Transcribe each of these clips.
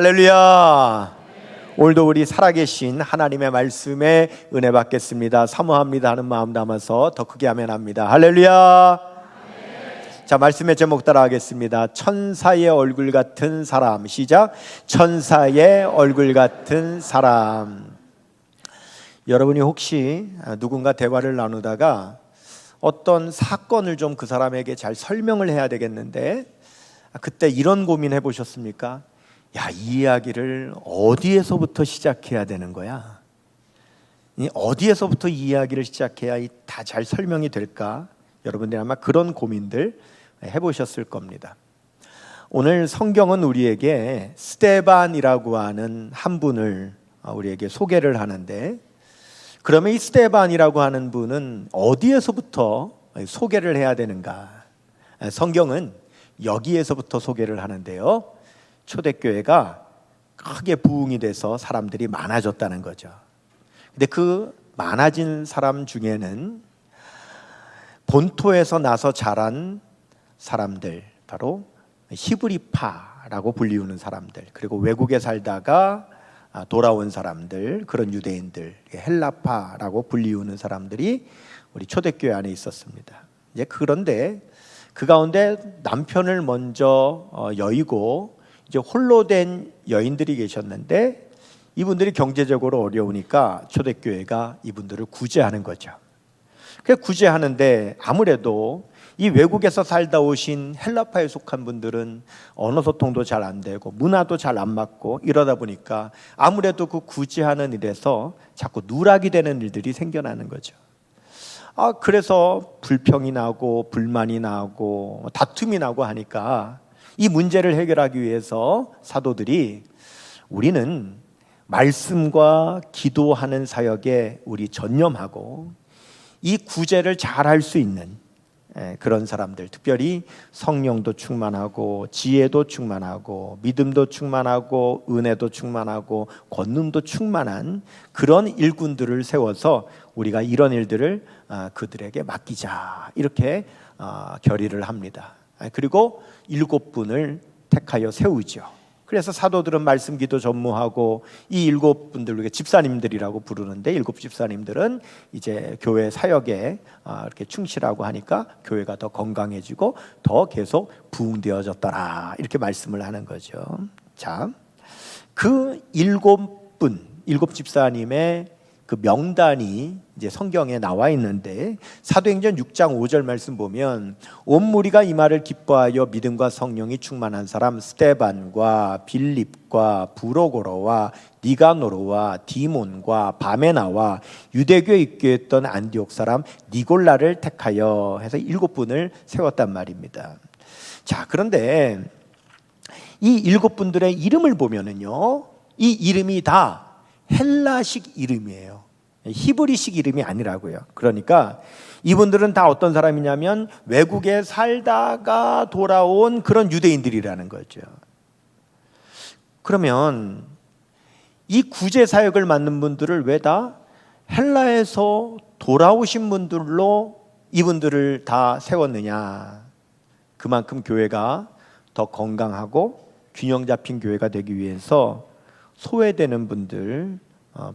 할렐루야. 오늘도 우리 살아계신 하나님의 말씀에 은혜 받겠습니다. 사모합니다 하는 마음 담아서 더 크게 아멘합니다. 할렐루야. 자, 말씀의 제목 따라 하겠습니다. 천사의 얼굴 같은 사람. 시작. 천사의 얼굴 같은 사람. 여러분이 혹시 누군가 대화를 나누다가 어떤 사건을 좀 그 사람에게 잘 설명을 해야 되겠는데 그때 이런 고민 해보셨습니까? 야, 이 이야기를 어디에서부터 시작해야 되는 거야? 어디에서부터 이 이야기를 시작해야 다 잘 설명이 될까? 여러분들이 아마 그런 고민들 해보셨을 겁니다. 오늘 성경은 우리에게 스데반이라고 하는 한 분을 우리에게 소개를 하는데, 그러면 이 스데반이라고 하는 분은 어디에서부터 소개를 해야 되는가? 성경은 여기에서부터 소개를 하는데요, 초대교회가 크게 부흥이 돼서 사람들이 많아졌다는 거죠. 근데 그 많아진 사람 중에는 본토에서 나서 자란 사람들, 바로 히브리파라고 불리우는 사람들, 그리고 외국에 살다가 돌아온 사람들, 그런 유대인들, 헬라파라고 불리우는 사람들이 우리 초대교회 안에 있었습니다. 이제 그런데 그 가운데 남편을 먼저 여의고 이제 홀로 된 여인들이 계셨는데, 이분들이 경제적으로 어려우니까 초대교회가 이분들을 구제하는 거죠. 그 구제하는데 아무래도 이 외국에서 살다 오신 헬라파에 속한 분들은 언어 소통도 잘 안 되고 문화도 잘 안 맞고 이러다 보니까 아무래도 그 구제하는 일에서 자꾸 누락이 되는 일들이 생겨나는 거죠. 그래서 불평이 나고 불만이 나고 다툼이 나고 하니까 이 문제를 해결하기 위해서 사도들이 우리는 말씀과 기도하는 사역에 우리 전념하고 이 구제를 잘 할 수 있는 그런 사람들, 특별히 성령도 충만하고 지혜도 충만하고 믿음도 충만하고 은혜도 충만하고 권능도 충만한 그런 일꾼들을 세워서 우리가 이런 일들을 그들에게 맡기자, 이렇게 결의를 합니다. 그리고 7분을 택하여 세우죠. 그래서 사도들은 말씀 기도 전무하고 이 7분들 우리가 집사님들이라고 부르는데, 7 집사님들은 이제 교회 사역에 이렇게 충실하고 하니까 교회가 더 건강해지고 더 계속 부흥되어졌더라, 이렇게 말씀을 하는 거죠. 자, 그 7분, 7 집사님의 그 명단이 이제 성경에 나와 있는데, 사도행전 6장 5절 말씀 보면 온 무리가 이 말을 기뻐하여 믿음과 성령이 충만한 사람 스데반과 빌립과 부로고로와 니가노르와 디몬과 바메나와 유대교에 입교했던 안디옥 사람 니골라를 택하여 해서 7분을 세웠단 말입니다. 자, 그런데 이 7분들의 이름을 보면은요, 이 이름이 다 헬라식 이름이에요. 히브리식 이름이 아니라고요. 그러니까 이분들은 다 어떤 사람이냐면 외국에 살다가 돌아온 그런 유대인들이라는 거죠. 그러면 이 구제 사역을 맡는 분들을 왜 다 헬라에서 돌아오신 분들로 이분들을 다 세웠느냐? 그만큼 교회가 더 건강하고 균형 잡힌 교회가 되기 위해서 소외되는 분들,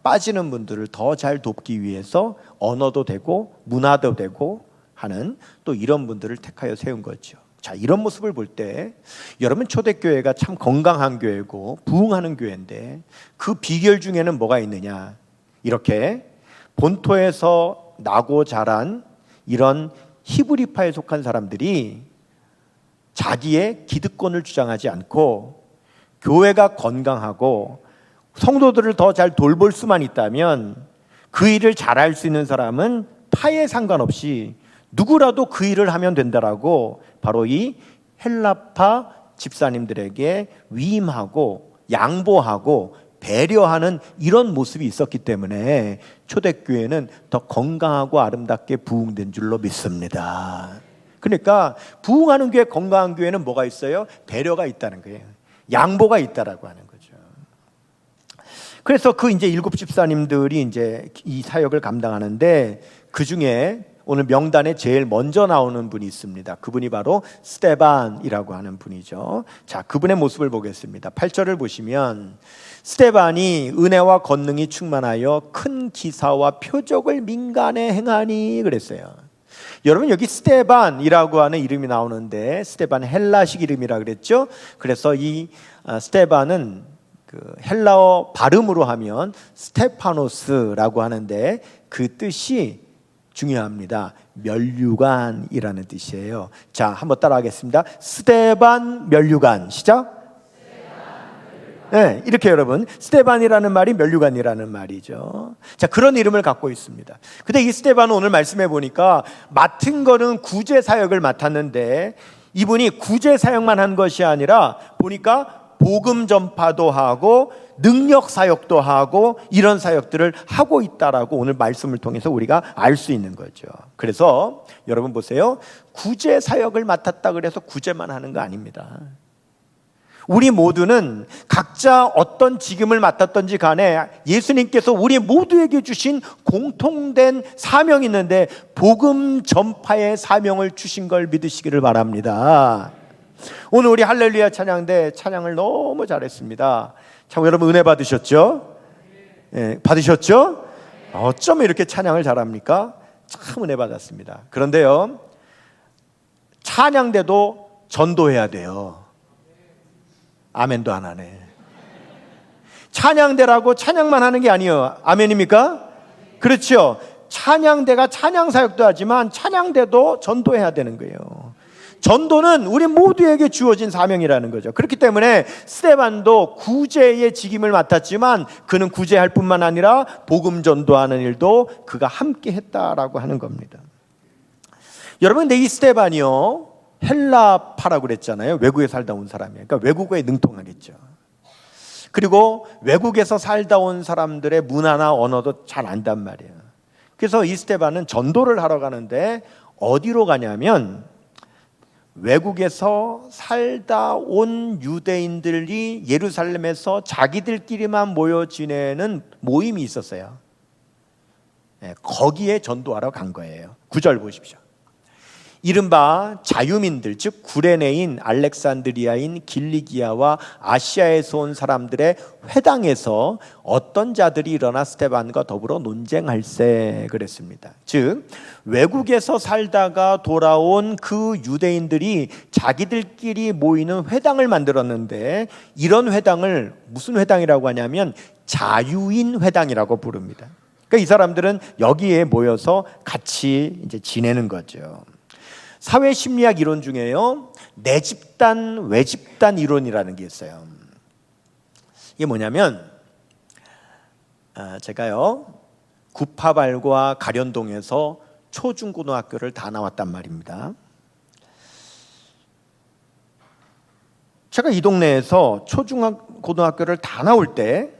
빠지는 분들을 더 잘 돕기 위해서 언어도 되고 문화도 되고 하는 또 이런 분들을 택하여 세운 거죠. 자, 이런 모습을 볼 때 여러분, 초대교회가 참 건강한 교회고 부흥하는 교회인데 그 비결 중에는 뭐가 있느냐? 이렇게 본토에서 나고 자란 이런 히브리파에 속한 사람들이 자기의 기득권을 주장하지 않고 교회가 건강하고 성도들을 더 잘 돌볼 수만 있다면 그 일을 잘할 수 있는 사람은 파에 상관없이 누구라도 그 일을 하면 된다라고 바로 이 헬라파 집사님들에게 위임하고 양보하고 배려하는 이런 모습이 있었기 때문에 초대교회는 더 건강하고 아름답게 부흥된 줄로 믿습니다. 그러니까 부흥하는 교회, 건강한 교회는 뭐가 있어요? 배려가 있다는 거예요. 양보가 있다라고 하는 거죠. 그래서 그 이제 7 집사님들이 이제 이 사역을 감당하는데 그 중에 오늘 명단에 제일 먼저 나오는 분이 있습니다. 그분이 바로 스데반이라고 하는 분이죠. 자, 그분의 모습을 보겠습니다. 8절을 보시면 스데반이 은혜와 권능이 충만하여 큰 기사와 표적을 민간에 행하니 그랬어요. 여러분, 여기 스데반이라고 하는 이름이 나오는데 스데반 헬라식 이름이라 그랬죠. 그래서 이 스데반은 그 헬라어 발음으로 하면 스테파노스라고 하는데 그 뜻이 중요합니다. 면류관이라는 뜻이에요. 자, 한번 따라하겠습니다. 스데반 면류관. 시작. 네, 이렇게 여러분, 스데반이라는 말이 면류관이라는 말이죠. 자, 그런 이름을 갖고 있습니다. 근데 이 스데반은 오늘 말씀해 보니까 맡은 거는 구제 사역을 맡았는데 이분이 구제 사역만 한 것이 아니라 보니까 복음 전파도 하고 능력 사역도 하고 이런 사역들을 하고 있다라고 오늘 말씀을 통해서 우리가 알 수 있는 거죠. 그래서 여러분 보세요. 구제 사역을 맡았다 그래서 구제만 하는 거 아닙니다. 우리 모두는 각자 어떤 직임을 맡았던지 간에 예수님께서 우리 모두에게 주신 공통된 사명이 있는데 복음 전파의 사명을 주신 걸 믿으시기를 바랍니다. 오늘 우리 할렐루야 찬양대 찬양을 너무 잘했습니다. 참 여러분 은혜 받으셨죠? 네, 받으셨죠? 어쩜 이렇게 찬양을 잘합니까? 참 은혜 받았습니다. 그런데요, 찬양대도 전도해야 돼요. 아멘도 안 하네. 찬양대라고 찬양만 하는 게 아니에요. 아멘입니까? 그렇죠. 찬양대가 찬양사역도 하지만 찬양대도 전도해야 되는 거예요. 전도는 우리 모두에게 주어진 사명이라는 거죠. 그렇기 때문에 스데반도 구제의 직임을 맡았지만 그는 구제할 뿐만 아니라 복음 전도하는 일도 그가 함께 했다라고 하는 겁니다. 여러분, 근데 이 스데반이요, 헬라파라고 그랬잖아요. 외국에 살다 온 사람이에요. 그러니까 외국어에 능통하겠죠. 그리고 외국에서 살다 온 사람들의 문화나 언어도 잘 안단 말이에요. 그래서 이 스데반은 전도를 하러 가는데 어디로 가냐면 외국에서 살다 온 유대인들이 예루살렘에서 자기들끼리만 모여 지내는 모임이 있었어요. 거기에 전도하러 간 거예요. 9절 보십시오. 이른바 자유민들, 즉 구레네인, 알렉산드리아인, 길리기아와 아시아에서 온 사람들의 회당에서 어떤 자들이 일어나 스데반과 더불어 논쟁할세 그랬습니다. 즉 외국에서 살다가 돌아온 그 유대인들이 자기들끼리 모이는 회당을 만들었는데 이런 회당을 무슨 회당이라고 하냐면 자유인 회당이라고 부릅니다. 그러니까 이 사람들은 여기에 모여서 같이 이제 지내는 거죠. 사회 심리학 이론 중에요, 내 집단, 외 집단 이론이라는 게 있어요. 이게 뭐냐면 제가요 구파발과 가련동에서 초중고등학교를 다 나왔단 말입니다. 제가 이 동네에서 초중고등학교를 다 나올 때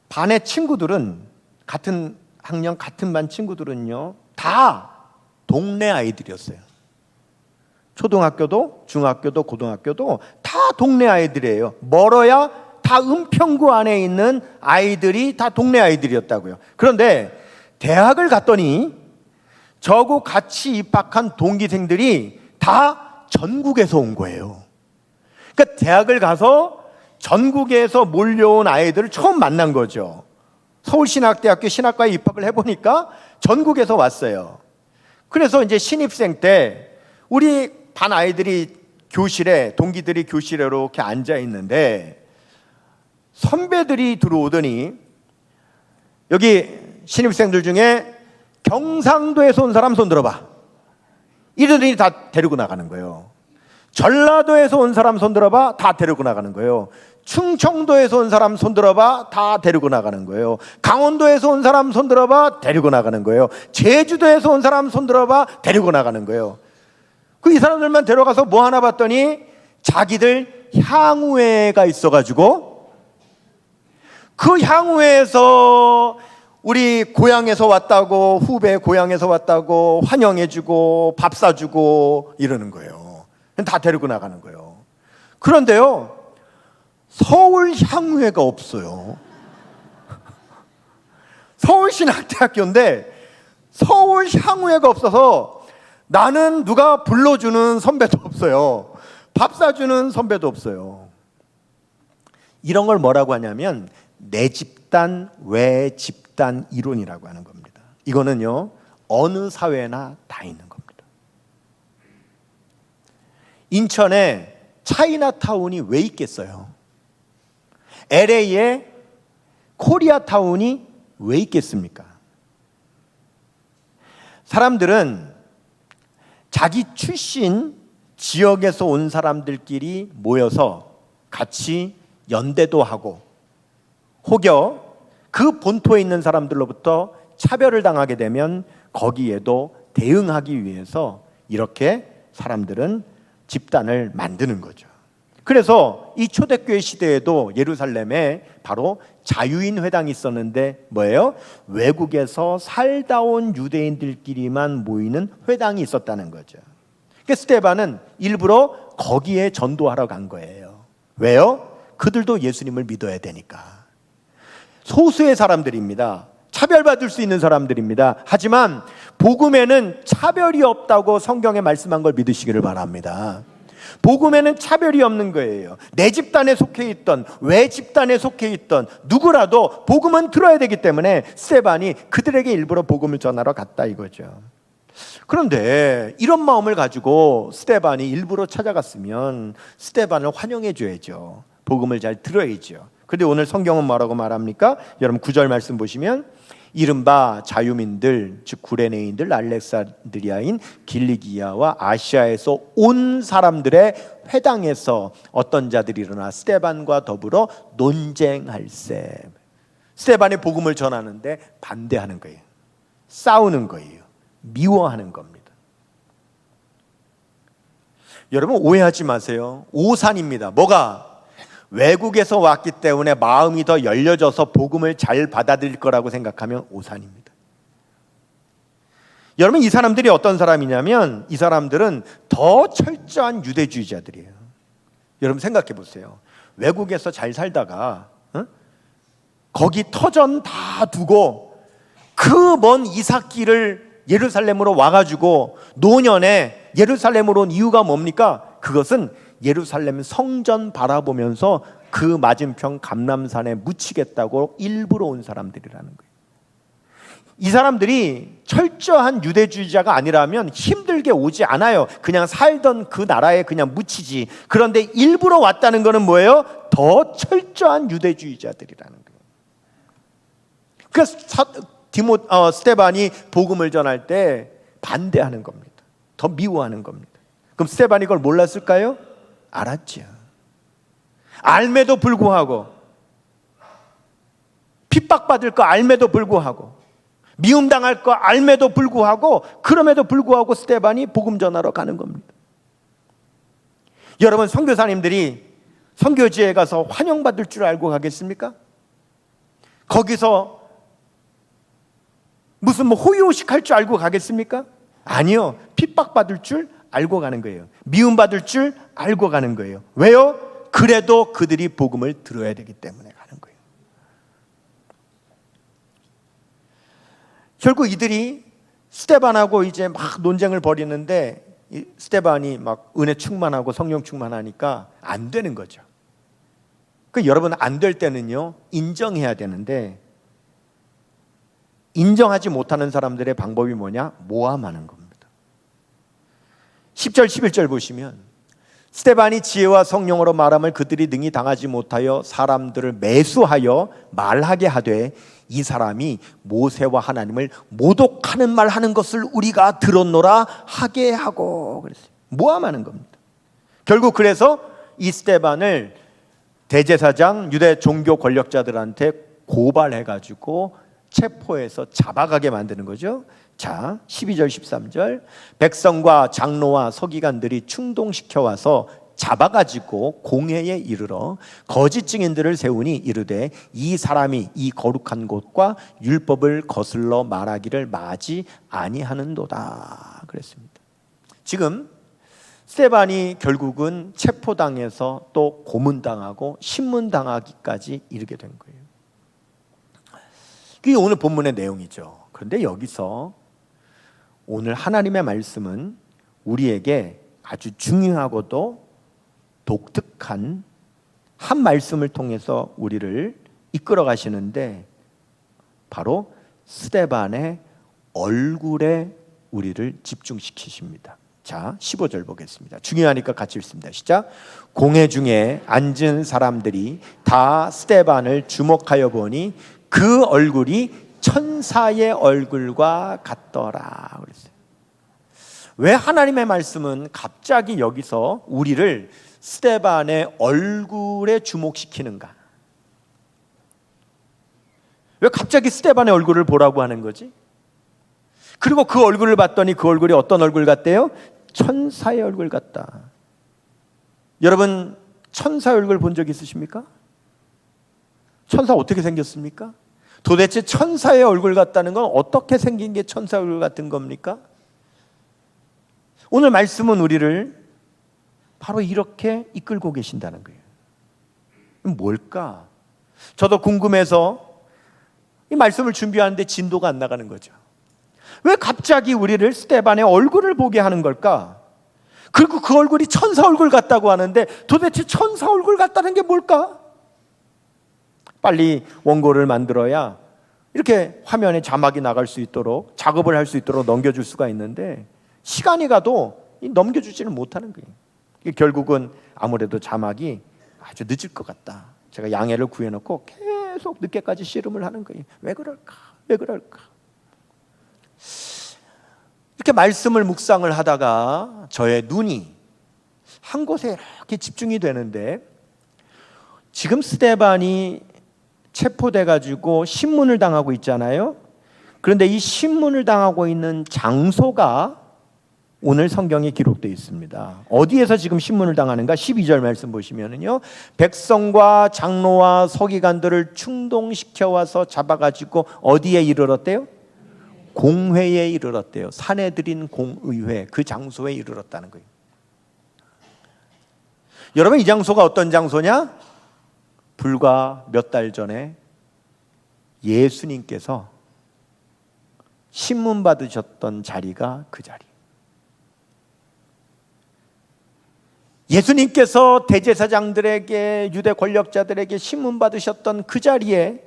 반의 친구들은, 같은 학년 같은 반 친구들은요 다 동네 아이들이었어요. 초등학교도 중학교도 고등학교도 다 동네 아이들이에요. 멀어야 다 은평구 안에 있는 아이들이 다 동네 아이들이었다고요. 그런데 대학을 갔더니 저하고 같이 입학한 동기생들이 다 전국에서 온 거예요. 그러니까 대학을 가서 전국에서 몰려온 아이들을 처음 만난 거죠. 서울신학대학교 신학과에 입학을 해보니까 전국에서 왔어요. 그래서 이제 신입생 때 우리 반 아이들이 교실에, 동기들이 교실에 이렇게 앉아 있는데 선배들이 들어오더니 여기 신입생들 중에 경상도에서 온 사람 손 들어봐. 이러더니 다 데리고 나가는 거예요. 전라도에서 온 사람 손 들어봐. 다 데리고 나가는 거예요. 충청도에서 온 사람 손 들어봐. 다 데리고 나가는 거예요. 강원도에서 온 사람 손 들어봐. 데리고 나가는 거예요. 제주도에서 온 사람 손 들어봐. 데리고 나가는 거예요. 이 사람들만 데려가서 뭐 하나 봤더니 자기들 향후회가 있어가지고 그 향후회에서 우리 고향에서 왔다고, 후배 고향에서 왔다고 환영해주고 밥 사주고 이러는 거예요. 다 데리고 나가는 거예요. 그런데요, 서울 향후회가 없어요. 서울신학대학교인데 서울향후회가 없어서 나는 누가 불러주는 선배도 없어요. 밥 사주는 선배도 없어요. 이런 걸 뭐라고 하냐면 내 집단, 외 집단 이론이라고 하는 겁니다. 이거는요, 어느 사회나 다 있는 겁니다. 인천에 차이나타운이 왜 있겠어요? LA에 코리아타운이 왜 있겠습니까? 사람들은 자기 출신 지역에서 온 사람들끼리 모여서 같이 연대도 하고 혹여 그 본토에 있는 사람들로부터 차별을 당하게 되면 거기에도 대응하기 위해서 이렇게 사람들은 집단을 만드는 거죠. 그래서 이 초대교회 시대에도 예루살렘에 바로 자유인 회당이 있었는데 뭐예요? 외국에서 살다 온 유대인들끼리만 모이는 회당이 있었다는 거죠. 그러니까 스데반은 일부러 거기에 전도하러 간 거예요. 왜요? 그들도 예수님을 믿어야 되니까. 소수의 사람들입니다. 차별받을 수 있는 사람들입니다. 하지만 복음에는 차별이 없다고 성경에 말씀한 걸 믿으시기를 바랍니다. 복음에는 차별이 없는 거예요. 내 집단에 속해 있던 외 집단에 속해 있던 누구라도 복음은 들어야 되기 때문에 스데반이 그들에게 일부러 복음을 전하러 갔다 이거죠. 그런데 이런 마음을 가지고 스데반이 일부러 찾아갔으면 스데반을 환영해 줘야죠. 복음을 잘 들어야죠. 그런데 오늘 성경은 뭐라고 말합니까? 여러분 9절 말씀 보시면 이른바 자유민들 즉 구레네인들 알렉산드리아인 길리기아와 아시아에서 온 사람들의 회당에서 어떤 자들이 일어나 스데반과 더불어 논쟁할세. 스데반이 복음을 전하는데 반대하는 거예요. 싸우는 거예요. 미워하는 겁니다. 여러분 오해하지 마세요. 오산입니다. 뭐가? 외국에서 왔기 때문에 마음이 더 열려져서 복음을 잘 받아들일 거라고 생각하면 오산입니다. 여러분 이 사람들이 어떤 사람이냐면 이 사람들은 더 철저한 유대주의자들이에요. 여러분 생각해 보세요. 외국에서 잘 살다가 거기 터전 다 두고 그 먼 이삭길을 예루살렘으로 와가지고 노년에 예루살렘으로 온 이유가 뭡니까? 그것은 예루살렘 성전 바라보면서 그 맞은편 감람산에 묻히겠다고 일부러 온 사람들이라는 거예요. 이 사람들이 철저한 유대주의자가 아니라면 힘들게 오지 않아요. 그냥 살던 그 나라에 그냥 묻히지. 그런데 일부러 왔다는 것은 뭐예요? 더 철저한 유대주의자들이라는 거예요. 그래서 스데반이 복음을 전할 때 반대하는 겁니다. 더 미워하는 겁니다. 그럼 스데반이 그걸 몰랐을까요? 알았죠. 알매도 불구하고 핍박받을 거 알매도 불구하고 미움당할 거 알매도 불구하고 그럼에도 불구하고 스데반이 복음 전하러 가는 겁니다. 여러분 선교사님들이 선교지에 가서 환영받을 줄 알고 가겠습니까? 거기서 무슨 호의호식 할 줄 알고 가겠습니까? 아니요. 핍박받을 줄 알고 가는 거예요. 미움받을 줄 알고 가는 거예요. 왜요? 그래도 그들이 복음을 들어야 되기 때문에 가는 거예요. 결국 이들이 스데반하고 이제 막 논쟁을 벌이는데 스데반이 막 은혜 충만하고 성령 충만하니까 안 되는 거죠. 그 여러분 안 될 때는요 인정해야 되는데 인정하지 못하는 사람들의 방법이 뭐냐? 모함하는 겁니다. 10절 11절 보시면 스데반이 지혜와 성령으로 말함을 그들이 능히 당하지 못하여 사람들을 매수하여 말하게 하되 이 사람이 모세와 하나님을 모독하는 말 하는 것을 우리가 들었노라 하게 하고 그랬어요. 모함하는 겁니다. 결국 그래서 이 스데반을 대제사장 유대 종교 권력자들한테 고발해가지고 체포해서 잡아가게 만드는 거죠. 자, 12절 13절 백성과 장로와 서기관들이 충동시켜 와서 잡아가지고 공회에 이르러 거짓 증인들을 세우니 이르되 이 사람이 이 거룩한 곳과 율법을 거슬러 말하기를 마지 아니하는도다 그랬습니다. 지금 스데반이 결국은 체포당해서 또 고문당하고 신문당하기까지 이르게 된 거예요. 그게 오늘 본문의 내용이죠. 그런데 여기서 오늘 하나님의 말씀은 우리에게 아주 중요하고도 독특한 한 말씀을 통해서 우리를 이끌어 가시는데, 바로 스데반의 얼굴에 우리를 집중시키십니다. 자, 15절 보겠습니다. 중요하니까 같이 읽습니다. 시작. 공회 중에 앉은 사람들이 다 스데반을 주목하여 보니 그 얼굴이 천사의 얼굴과 같더라 그랬어요. 왜 하나님의 말씀은 갑자기 여기서 우리를 스데반의 얼굴에 주목시키는가? 왜 갑자기 스데반의 얼굴을 보라고 하는 거지? 그리고 그 얼굴을 봤더니 그 얼굴이 어떤 얼굴 같대요? 천사의 얼굴 같다. 여러분, 천사의 얼굴 본 적 있으십니까? 천사 어떻게 생겼습니까? 도대체 천사의 얼굴 같다는 건 어떻게 생긴 게 천사의 얼굴 같은 겁니까? 오늘 말씀은 우리를 바로 이렇게 이끌고 계신다는 거예요. 뭘까? 저도 궁금해서 이 말씀을 준비하는데 진도가 안 나가는 거죠. 왜 갑자기 우리를 스데반의 얼굴을 보게 하는 걸까? 그리고 그 얼굴이 천사 얼굴 같다고 하는데 도대체 천사 얼굴 같다는 게 뭘까? 빨리 원고를 만들어야 이렇게 화면에 자막이 나갈 수 있도록, 작업을 할 수 있도록 넘겨줄 수가 있는데 시간이 가도 넘겨주지는 못하는 거예요. 결국은 아무래도 자막이 아주 늦을 것 같다. 제가 양해를 구해놓고 계속 늦게까지 씨름을 하는 거예요. 왜 그럴까? 왜 그럴까? 이렇게 말씀을 묵상을 하다가 저의 눈이 한 곳에 이렇게 집중이 되는데, 지금 스데반이 체포돼 가지고 신문을 당하고 있잖아요. 그런데 이 신문을 당하고 있는 장소가 오늘 성경에 기록되어 있습니다. 어디에서 지금 신문을 당하는가? 12절 말씀 보시면은요, 백성과 장로와 서기관들을 충동시켜 와서 잡아가지고 어디에 이르렀대요? 공회에 이르렀대요. 사내들인 공의회, 그 장소에 이르렀다는 거예요. 여러분, 이 장소가 어떤 장소냐? 불과 몇 달 전에 예수님께서 신문 받으셨던 자리가 그 자리. 예수님께서 대제사장들에게, 유대 권력자들에게 신문 받으셨던 그 자리에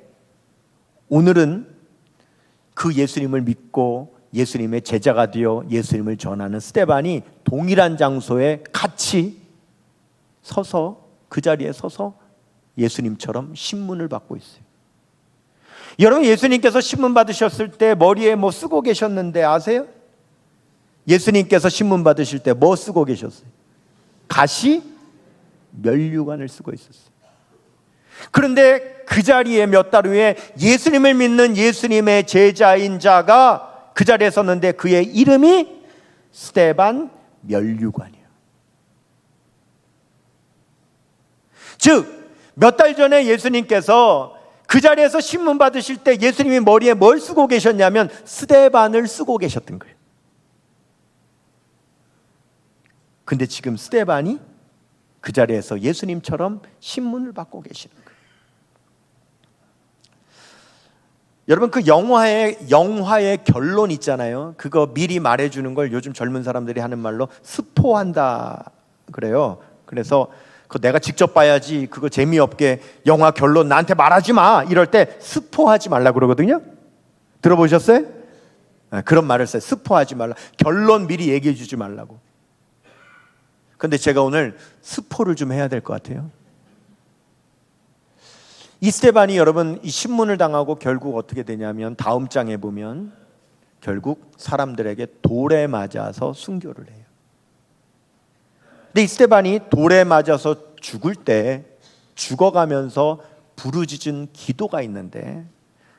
오늘은 그 예수님을 믿고 예수님의 제자가 되어 예수님을 전하는 스데반이 동일한 장소에 같이 서서, 그 자리에 서서 예수님처럼 신문을 받고 있어요. 여러분, 예수님께서 신문 받으셨을 때 머리에 뭐 쓰고 계셨는데 아세요? 예수님께서 신문 받으실 때 뭐 쓰고 계셨어요? 가시 면류관을 쓰고 있었어요. 그런데 그 자리에 몇 달 후에 예수님을 믿는 예수님의 제자인 자가 그 자리에 섰는데 그의 이름이 스데반 면류관이에요. 즉, 몇 달 전에 예수님께서 그 자리에서 신문 받으실 때 예수님이 머리에 뭘 쓰고 계셨냐면 스데반을 쓰고 계셨던 거예요. 근데 지금 스데반이 그 자리에서 예수님처럼 신문을 받고 계시는 거예요. 여러분, 그 영화의 결론 있잖아요. 그거 미리 말해주는 걸 요즘 젊은 사람들이 하는 말로 스포한다 그래요. 그래서 그거 내가 직접 봐야지, 그거 재미없게 영화 결론 나한테 말하지 마, 이럴 때 스포하지 말라 그러거든요. 들어보셨어요? 그런 말을 써요. 스포하지 말라. 결론 미리 얘기해 주지 말라고. 근데 제가 오늘 스포를 좀 해야 될 것 같아요. 이 스데반이 여러분 이 신문을 당하고 결국 어떻게 되냐면 다음 장에 보면 결국 사람들에게 돌에 맞아서 순교를 해요. 근데 이 스데반이 돌에 맞아서 죽을 때 죽어가면서 부르짖은 기도가 있는데,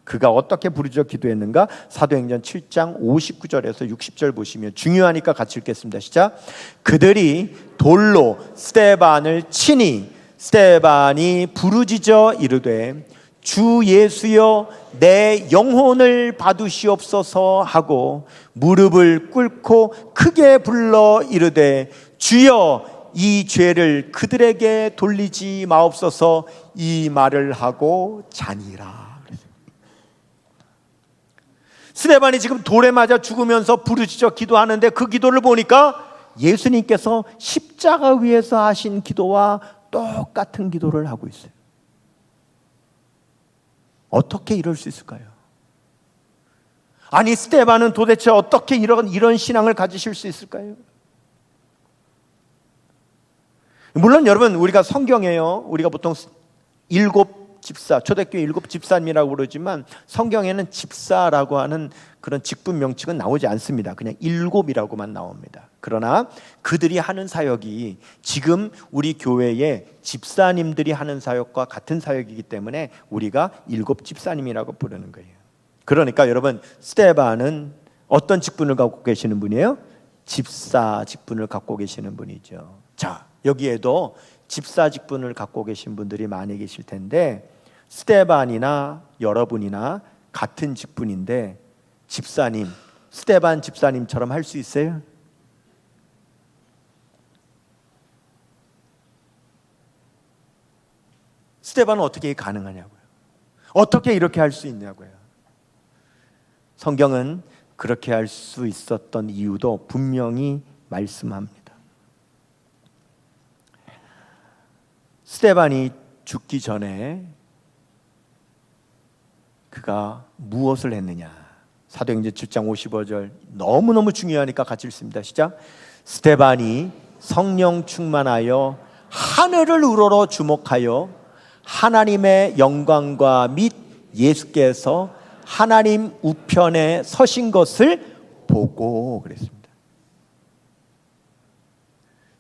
그가 어떻게 부르짖어 기도했는가? 사도행전 7장 59절에서 60절 보시면 중요하니까 같이 읽겠습니다. 시작. 그들이 돌로 스데반을 치니 스데반이 부르짖어 이르되 주 예수여 내 영혼을 받으시옵소서 하고 무릎을 꿇고 크게 불러 이르되 주여 이 죄를 그들에게 돌리지 마옵소서, 이 말을 하고 자니라. 스데반이 지금 돌에 맞아 죽으면서 부르짖어 기도하는데 그 기도를 보니까 예수님께서 십자가 위에서 하신 기도와 똑같은 기도를 하고 있어요. 어떻게 이럴 수 있을까요? 아니, 스데반은 도대체 어떻게 이런 신앙을 가지실 수 있을까요? 물론 여러분, 우리가 성경에요, 우리가 보통 일곱 집사, 초대교회 일곱 집사님이라고 그러지만 성경에는 집사라고 하는 그런 직분 명칭은 나오지 않습니다. 그냥 일곱이라고만 나옵니다. 그러나 그들이 하는 사역이 지금 우리 교회의 집사님들이 하는 사역과 같은 사역이기 때문에 우리가 일곱 집사님이라고 부르는 거예요. 그러니까 여러분, 스데반은 어떤 직분을 갖고 계시는 분이에요? 집사 직분을 갖고 계시는 분이죠. 자, 여기에도 집사 직분을 갖고 계신 분들이 많이 계실 텐데, 스데반이나 여러분이나 같은 직분인데 집사님, 스데반 집사님처럼 할 수 있어요? 스데반은 어떻게 가능하냐고요? 어떻게 이렇게 할 수 있냐고요? 성경은 그렇게 할 수 있었던 이유도 분명히 말씀합니다. 스데반이 죽기 전에 그가 무엇을 했느냐? 사도행전 7장 55절 너무너무 중요하니까 같이 읽습니다. 시작. 스데반이 성령 충만하여 하늘을 우러러 주목하여 하나님의 영광과 및 예수께서 하나님 우편에 서신 것을 보고 그랬습니다.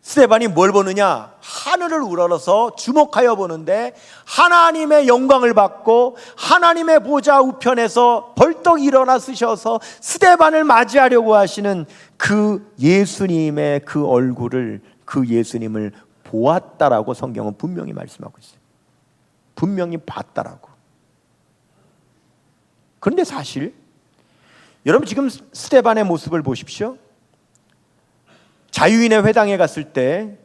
스데반이 뭘 보느냐? 하늘을 우러러서 주목하여 보는데 하나님의 영광을 받고 하나님의 보좌 우편에서 벌떡 일어나 서셔서 스데반을 맞이하려고 하시는 그 예수님의 그 얼굴을, 그 예수님을 보았다라고 성경은 분명히 말씀하고 있어요. 분명히 봤다라고. 그런데 사실 여러분, 지금 스데반의 모습을 보십시오. 자유인의 회당에 갔을 때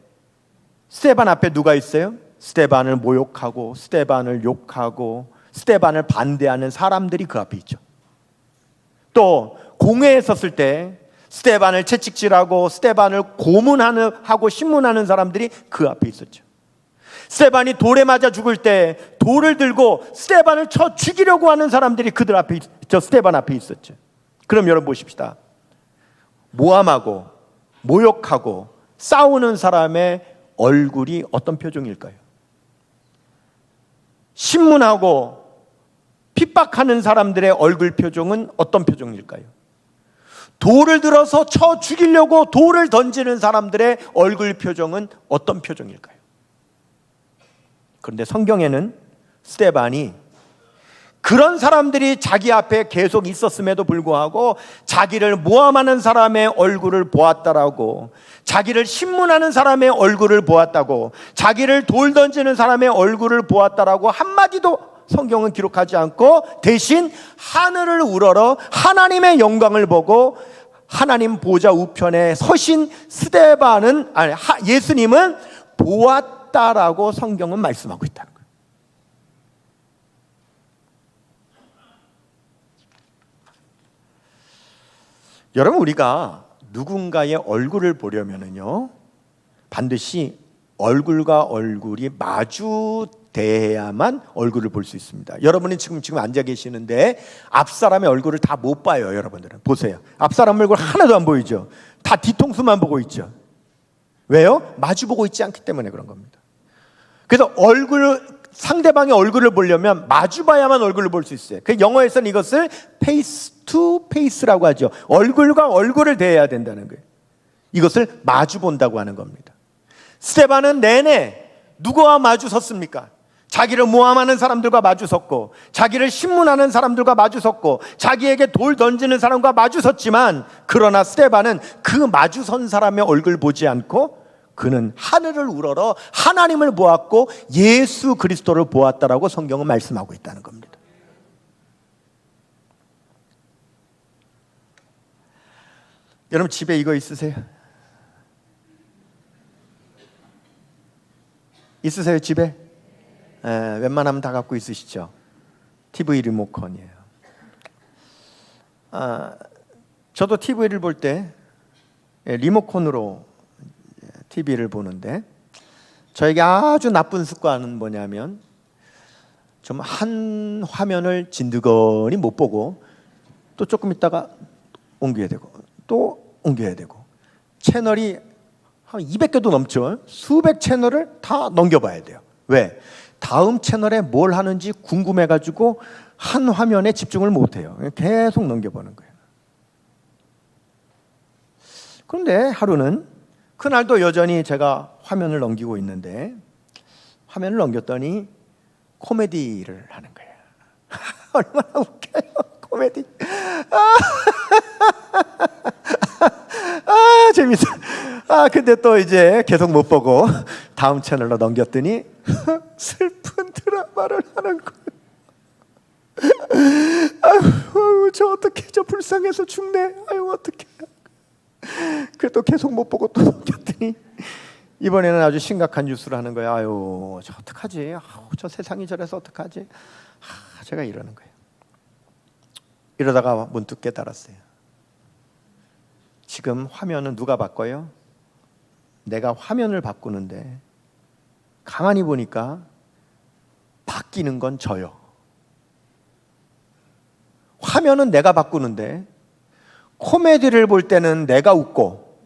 스데반 앞에 누가 있어요? 스데반을 모욕하고 스데반을 욕하고 스데반을 반대하는 사람들이 그 앞에 있죠. 또 공회에 섰을 때 스데반을 채찍질하고 스데반을 고문하고 신문하는 사람들이 그 앞에 있었죠. 스데반이 돌에 맞아 죽을 때 돌을 들고 스데반을 쳐 죽이려고 하는 사람들이 그들 앞에 있죠. 스데반 앞에 있었죠. 그럼 여러분 보십시다. 모함하고 모욕하고 싸우는 사람의 얼굴이 어떤 표정일까요? 신문하고 핍박하는 사람들의 얼굴 표정은 어떤 표정일까요? 돌을 들어서 쳐 죽이려고 돌을 던지는 사람들의 얼굴 표정은 어떤 표정일까요? 그런데 성경에는 스데반이 그런 사람들이 자기 앞에 계속 있었음에도 불구하고 자기를 모함하는 사람의 얼굴을 보았다라고, 자기를 신문하는 사람의 얼굴을 보았다고, 자기를 돌 던지는 사람의 얼굴을 보았다라고 한마디도 성경은 기록하지 않고 대신 하늘을 우러러 하나님의 영광을 보고 하나님 보좌 우편에 서신 예수님은 보았다라고 성경은 말씀하고 있다는 거예요. 여러분, 우리가 누군가의 얼굴을 보려면은요, 반드시 얼굴과 얼굴이 마주 대해야만 얼굴을 볼 수 있습니다. 여러분이 지금 앉아 계시는데 앞 사람의 얼굴을 다 못 봐요. 여러분들은 보세요. 앞 사람 얼굴 하나도 안 보이죠. 다 뒤통수만 보고 있죠. 왜요? 마주 보고 있지 않기 때문에 그런 겁니다. 그래서 상대방의 얼굴을 보려면 마주 봐야만 얼굴을 볼 수 있어요. 그 영어에서는 이것을 페이스 투 페이스라고 하죠. 얼굴과 얼굴을 대해야 된다는 거예요. 이것을 마주 본다고 하는 겁니다. 스데반은 내내 누구와 마주 섰습니까? 자기를 모함하는 사람들과 마주 섰고, 자기를 신문하는 사람들과 마주 섰고, 자기에게 돌 던지는 사람과 마주 섰지만, 그러나 스데반은 그 마주 선 사람의 얼굴 보지 않고 그는 하늘을 우러러 하나님을 보았고 예수 그리스도를 보았다라고 성경은 말씀하고 있다는 겁니다. 여러분, 집에 이거 있으세요? 있으세요, 집에? 웬만하면 다 갖고 있으시죠? TV 리모컨이에요. 저도 TV를 볼 때 리모컨으로 TV를 보는데 저에게 아주 나쁜 습관은 뭐냐면 좀 한 화면을 진드거니 못 보고 또 조금 있다가 옮겨야 되고 또 옮겨야 되고 채널이 한 200개도 넘죠. 수백 채널을 다 넘겨봐야 돼요. 왜? 다음 채널에 뭘 하는지 궁금해가지고 한 화면에 집중을 못해요. 계속 넘겨보는 거예요. 그런데 하루는 그날도 여전히 제가 화면을 넘기고 있는데 화면을 넘겼더니 코미디를 하는 거예요. 얼마나 웃겨요. 코미디. 재밌어. 근데 또 이제 계속 못 보고 다음 채널로 넘겼더니 슬픈 드라마를 하는 거예요. 아유, 저 어떡해. 저 불쌍해서 죽네. 아유, 어떡해. 그래도 계속 못 보고 또 넘겼더니 이번에는 아주 심각한 뉴스를 하는 거예요. 아유, 저 어떡하지? 저 세상이 저래서 어떡하지? 제가 이러는 거예요. 이러다가 문득 깨달았어요. 지금 화면은 누가 바꿔요? 내가 화면을 바꾸는데 가만히 보니까 바뀌는 건 저요. 화면은 내가 바꾸는데 코미디를 볼 때는 내가 웃고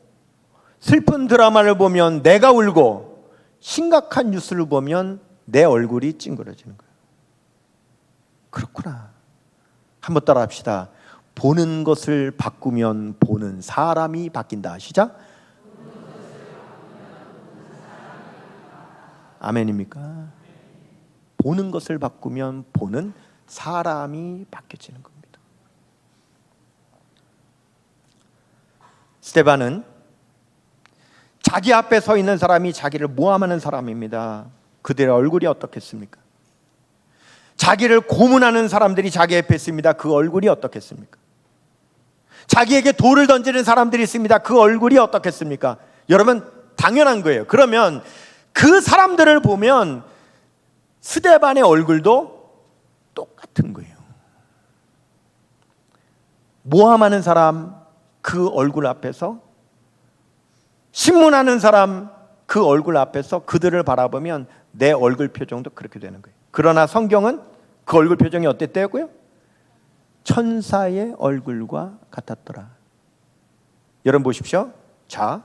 슬픈 드라마를 보면 내가 울고 심각한 뉴스를 보면 내 얼굴이 찡그러지는 거예요. 그렇구나. 한번 따라 합시다. 보는 것을 바꾸면 보는 사람이 바뀐다. 시작. 아멘입니까? 보는 것을 바꾸면 보는 사람이 바뀌어지는 겁니다. 스데반은 자기 앞에 서 있는 사람이 자기를 모함하는 사람입니다. 그들의 얼굴이 어떻겠습니까? 자기를 고문하는 사람들이 자기 앞에 있습니다. 그 얼굴이 어떻겠습니까? 자기에게 돌을 던지는 사람들이 있습니다. 그 얼굴이 어떻겠습니까? 여러분, 당연한 거예요. 그러면 그 사람들을 보면 스데반의 얼굴도 똑같은 거예요. 모함하는 사람 그 얼굴 앞에서, 신문하는 사람 그 얼굴 앞에서 그들을 바라보면 내 얼굴 표정도 그렇게 되는 거예요. 그러나 성경은 그 얼굴 표정이 어땠다고요? 천사의 얼굴과 같았더라. 여러분 보십시오. 자,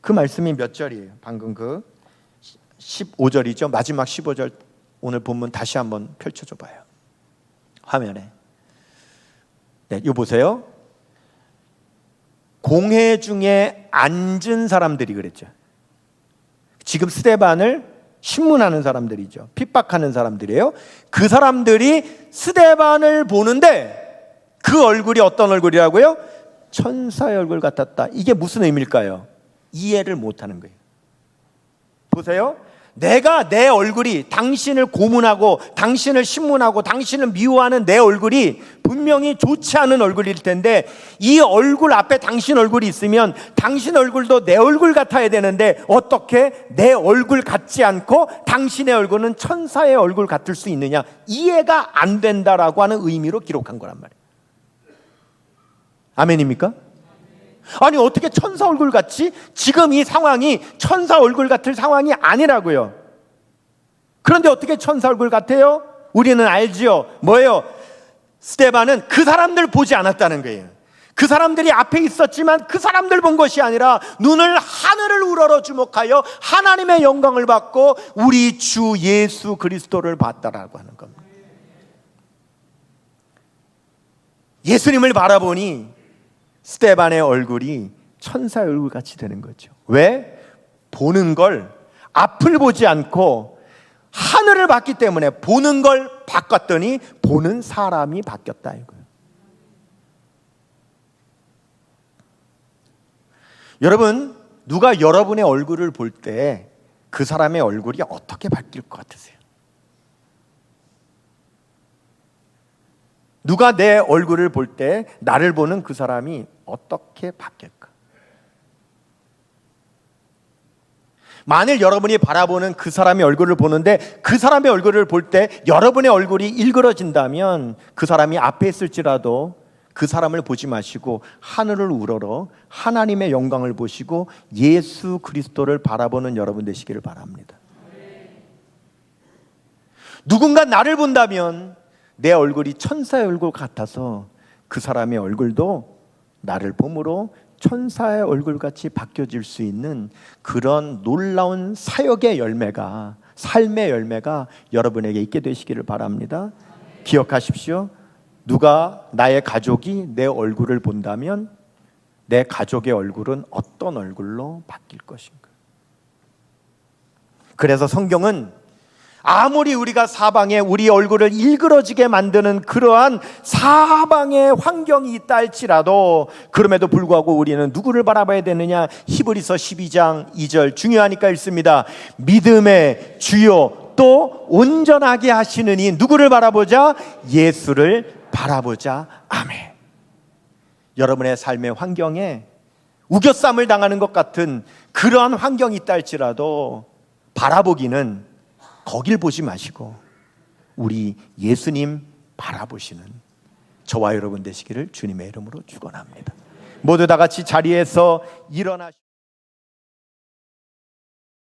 그 말씀이 몇 절이에요? 방금 그 15절이죠. 마지막 15절 오늘 본문 다시 한번 펼쳐줘 봐요. 화면에. 네, 이거 보세요. 공회 중에 앉은 사람들이 그랬죠. 지금 스데반을 신문하는 사람들이죠. 핍박하는 사람들이에요. 그 사람들이 스데반을 보는데 그 얼굴이 어떤 얼굴이라고요? 천사의 얼굴 같았다. 이게 무슨 의미일까요? 이해를 못하는 거예요. 보세요. 내가 내 얼굴이 당신을 고문하고 당신을 신문하고 당신을 미워하는 내 얼굴이 분명히 좋지 않은 얼굴일 텐데 이 얼굴 앞에 당신 얼굴이 있으면 당신 얼굴도 내 얼굴 같아야 되는데 어떻게 내 얼굴 같지 않고 당신의 얼굴은 천사의 얼굴 같을 수 있느냐? 이해가 안 된다라고 하는 의미로 기록한 거란 말이에요. 아멘입니까? 아니 어떻게 천사 얼굴 같지? 지금 이 상황이 천사 얼굴 같을 상황이 아니라고요. 그런데 어떻게 천사 얼굴 같아요? 우리는 알지요. 뭐예요? 스데반은 그 사람들 보지 않았다는 거예요. 그 사람들이 앞에 있었지만 그 사람들 본 것이 아니라 눈을 하늘을 우러러 주목하여 하나님의 영광을 받고 우리 주 예수 그리스도를 봤다라고 하는 겁니다. 예수님을 바라보니 스데반의 얼굴이 천사의 얼굴 같이 되는 거죠. 왜? 보는 걸 앞을 보지 않고 하늘을 봤기 때문에 보는 걸 바꿨더니 보는 사람이 바뀌었다 이거예요. 여러분, 누가 여러분의 얼굴을 볼 때 그 사람의 얼굴이 어떻게 바뀔 것 같으세요? 누가 내 얼굴을 볼 때 나를 보는 그 사람이 어떻게 바뀔까? 만일 여러분이 바라보는 그 사람의 얼굴을 보는데 그 사람의 얼굴을 볼 때 여러분의 얼굴이 일그러진다면 그 사람이 앞에 있을지라도 그 사람을 보지 마시고 하늘을 우러러 하나님의 영광을 보시고 예수 그리스도를 바라보는 여러분 되시기를 바랍니다. 누군가 나를 본다면 내 얼굴이 천사의 얼굴 같아서 그 사람의 얼굴도 나를 봄으로 천사의 얼굴같이 바뀌어질 수 있는 그런 놀라운 사역의 열매가, 삶의 열매가 여러분에게 있게 되시기를 바랍니다. 기억하십시오. 누가 나의 가족이 내 얼굴을 본다면 내 가족의 얼굴은 어떤 얼굴로 바뀔 것인가. 그래서 성경은 아무리 우리가 사방에 우리 얼굴을 일그러지게 만드는 그러한 사방의 환경이 있다 할지라도 그럼에도 불구하고 우리는 누구를 바라봐야 되느냐? 히브리서 12장 2절 중요하니까 읽습니다. 믿음의 주요 또 온전하게 하시는 이 누구를 바라보자? 예수를 바라보자. 아멘. 여러분의 삶의 환경에 우겨쌈을 당하는 것 같은 그러한 환경이 있다 할지라도 바라보기는 거길 보지 마시고 우리 예수님 바라보시는 저와 여러분 되시기를 주님의 이름으로 축원합니다. 모두 다 같이 자리에서 일어나시고